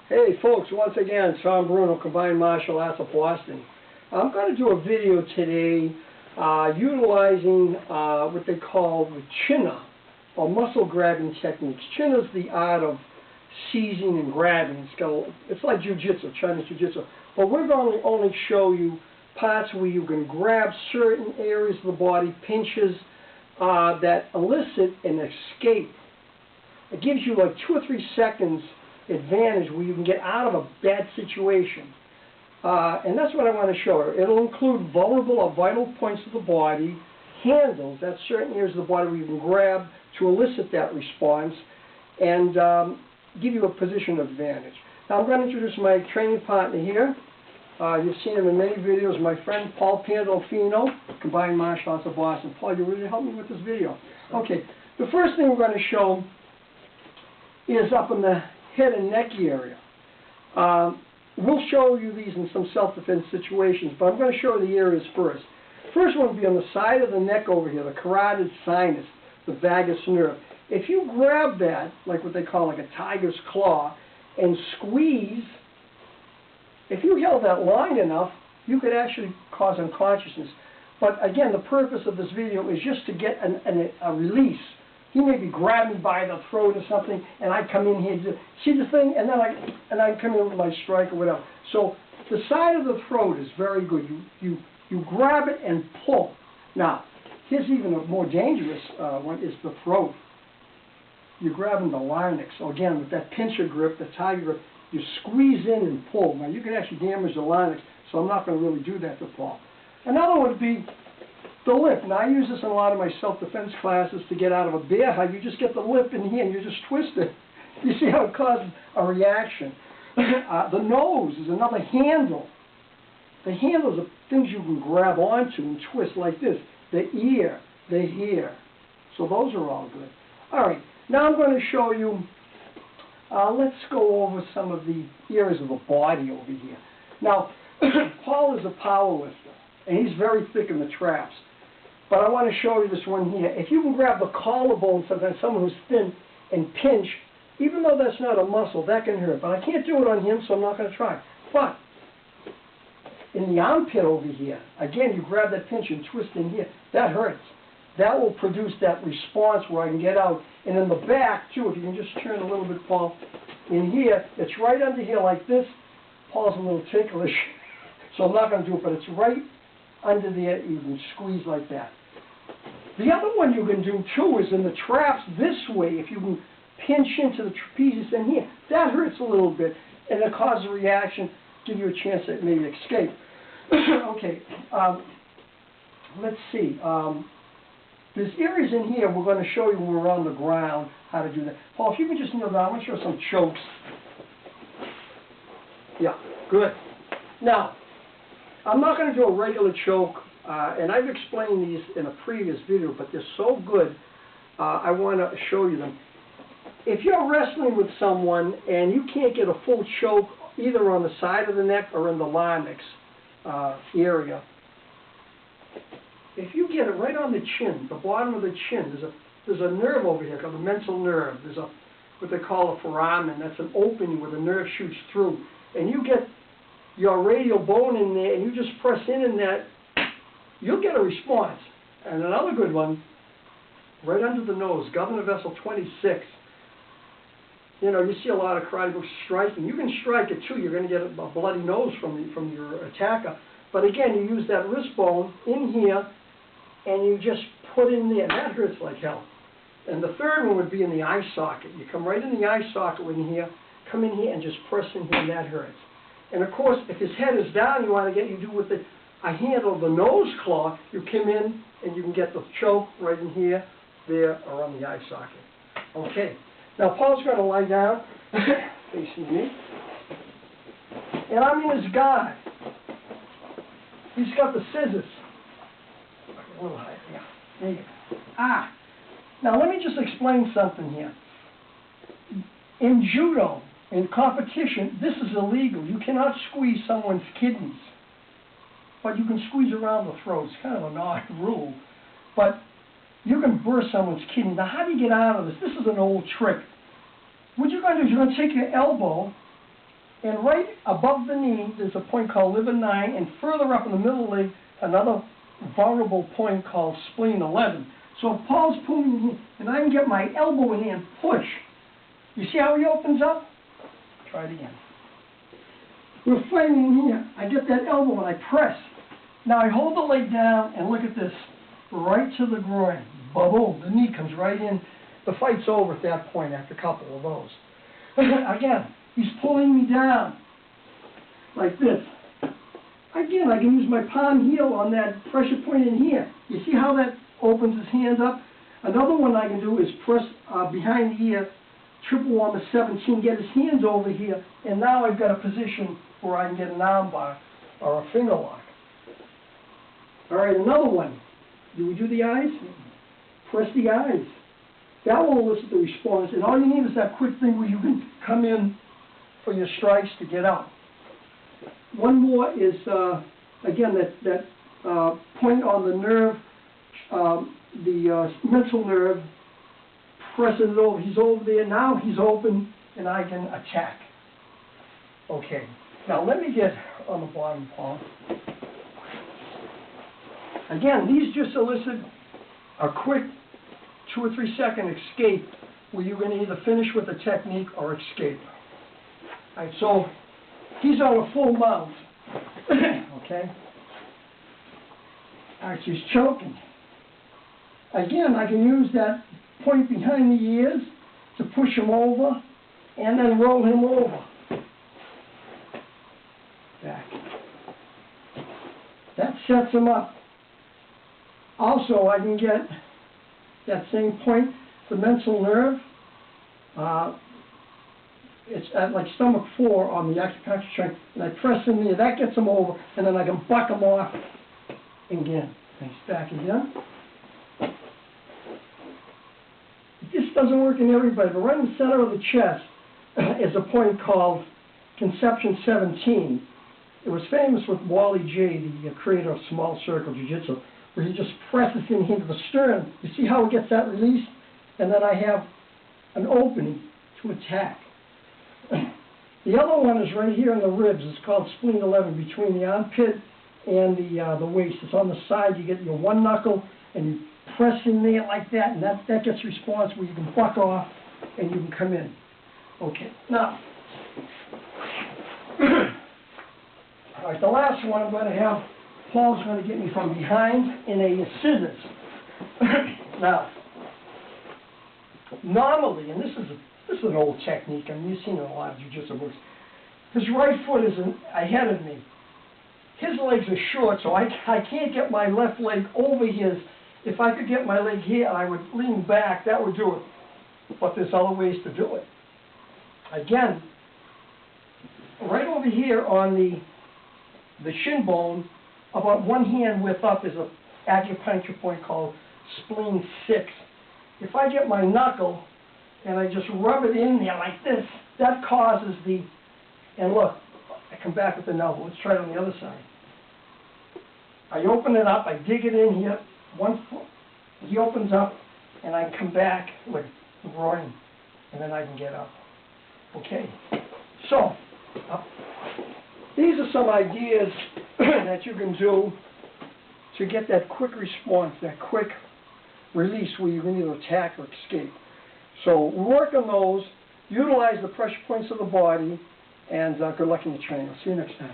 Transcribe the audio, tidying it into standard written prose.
Hey folks, once again, Tom Bruno, Combined Martial Arts of Boston. I'm going to do a video today utilizing what they call the chinna, or muscle grabbing techniques. Chinna is the art of seizing and grabbing. It's like Ju-jitsu, Chinese Ju-jitsu. But we're going to only show you parts where you can grab certain areas of the body, pinches that elicit an escape. It gives you like 2 or 3 seconds advantage where you can get out of a bad situation. And that's what I want to show her. It'll include vulnerable or vital points of the body, handles, that's certain areas of the body where you can grab to elicit that response, and give you a position of advantage. Now I'm going to introduce my training partner here. You've seen him in many videos, my friend Paul Pandolfino, Combined Martial Arts of Boston. Paul, you really helped me with this video. Okay, the first thing we're going to show is up in the head and neck area. We'll show you these in some self-defense situations, but I'm going to show you the areas first. First one will be on the side of the neck over here, the carotid sinus, the vagus nerve. If you grab that, like what they call like a tiger's claw, and squeeze, if you held that long enough, you could actually cause unconsciousness. But again, the purpose of this video is just to get a release. He may be grabbing by the throat or something, and I come in here to see the thing, and then I come in with my strike or whatever. So the side of the throat is very good. You grab it and pull. Now, here's even a more dangerous one is the throat. You're grabbing the larynx. So again, with that pincher grip, the tiger grip, you squeeze in and pull. Now you can actually damage the larynx, so I'm not going to really do that to Paul. Another one would be the lip. Now I use this in a lot of my self-defense classes to get out of a bear hug. You just get the lip in here and you just twist it. You see how it causes a reaction. The nose is another handle. The handles are things you can grab onto and twist like this. The ear, the hair. So those are all good. All right, now I'm going to show you, let's go over some of the areas of the body over here. Now, Paul is a power lifter, and he's very thick in the traps. But I want to show you this one here. If you can grab the collarbone, sometimes someone who's thin, and pinch, even though that's not a muscle, that can hurt. But I can't do it on him, so I'm not going to try. But in the armpit over here, again, you grab that pinch and twist in here. That hurts. That will produce that response where I can get out. And in the back, too, if you can just turn a little bit, Paul, in here, it's right under here like this. Paul's a little ticklish, so I'm not going to do it, but it's right under there. You can squeeze like that. The other one you can do, too, is in the traps this way. If you can pinch into the trapezius in here, that hurts a little bit, and it causes a reaction, give you a chance to maybe escape. Okay, let's see. There's areas in here we're going to show you when we're on the ground how to do that. Paul, if you can just kneel down, I want to show some chokes. Yeah, good. Now, I'm not going to do a regular choke, and I've explained these in a previous video, but they're so good, I want to show you them. If you're wrestling with someone and you can't get a full choke either on the side of the neck or in the larynx area, if you get it right on the chin, the bottom of the chin, there's a nerve over here called the mental nerve. There's what they call a foramen. That's an opening where the nerve shoots through. And you get your radial bone in there, and you just press in that, you'll get a response. And another good one, right under the nose, governor vessel 26. You know, you see a lot of karate books striking. You can strike it too. You're going to get a bloody nose from your attacker. But again, you use that wrist bone in here, and you just put in there. That hurts like hell. And the third one would be in the eye socket. You come right in the eye socket in here, come in here and just press in here, and that hurts. And of course, if his head is down, you want to you do with a handle, the nose claw, you come in and you can get the choke right in here, there, or on the eye socket. Okay. Now Paul's going to lie down, facing me, and I'm in his guard. He's got the scissors. A little higher, yeah. There you go. Now let me just explain something here. In judo, in competition, this is illegal. You cannot squeeze someone's kidneys. But you can squeeze around the throat. It's kind of an odd rule. But you can burst someone's kidney. Now, how do you get out of this? This is an old trick. What you're going to do is you're going to take your elbow And right above the knee, there's a point called liver 9, and further up in the middle leg, another vulnerable point called spleen 11. So if Paul's pulling here, and I can get my elbow in here and push. You see how he opens up? Try it again. We're fighting in here. I get that elbow and I press. Now I hold the leg down and look at this. Right to the groin. Boom. The knee comes right in. The fight's over at that point after a couple of those. Again, he's pulling me down like this. Again, I can use my palm heel on that pressure point in here. You see how that opens his hands up? Another one I can do is press behind the ear, triple arm of 17, get his hands over here, and now I've got a position where I can get an arm bar or a finger lock. All right, another one. Do we do the eyes? Press the eyes. That will elicit the response, and all you need is that quick thing where you can come in for your strikes to get out. One more is, again, that point on the nerve, the mental nerve, pressing it over. He's over there. Now he's open, and I can attack. Okay. Now let me get on the bottom, Paul. Again, these just elicit a quick 2 or 3 second escape where you're going to either finish with a technique or escape. All right, so he's on a full mount. Okay? All right, so he's choking. Again, I can use that point behind the ears to push him over and then roll him over. Back. That sets him up. Also, I can get that same point, the mental nerve. It's at like stomach 4 on the acupuncture joint, and I press in there. That gets him over, and then I can buck him off again. And he's back again. This doesn't work in everybody, but right in the center of the chest is a point called Conception 17. It was famous with Wally J., the creator of Small Circle Jiu-Jitsu, where he just presses in into the sternum. You see how it gets that release? And then I have an opening to attack. The other one is right here in the ribs. It's called spleen 11, between the armpit and the waist. It's on the side. You get your one knuckle, and you press in there like that, and that gets response where you can buck off and you can come in. Okay, now, all right, the last one I'm going to have, Paul's going to get me from behind in a scissors. Now, normally, and this is an old technique, I mean, you've seen it in a lot of jiu-jitsu books, his right foot is ahead of me. His legs are short, so I can't get my left leg over his. If I could get my leg here and I would lean back, that would do it. But there's other ways to do it. Again, right over here on the shin bone, about 1 hand width up, is an acupuncture point called spleen 6. If I get my knuckle and I just rub it in there like this, that causes and look, I come back with the elbow. Let's try it on the other side. I open it up, I dig it in here, 1 foot, he opens up, and I come back with the groin, and then I can get up. Okay, so these are some ideas that you can do to get that quick response, that quick release where you can either attack or escape. So work on those, utilize the pressure points of the body, and good luck in your training. I'll see you next time.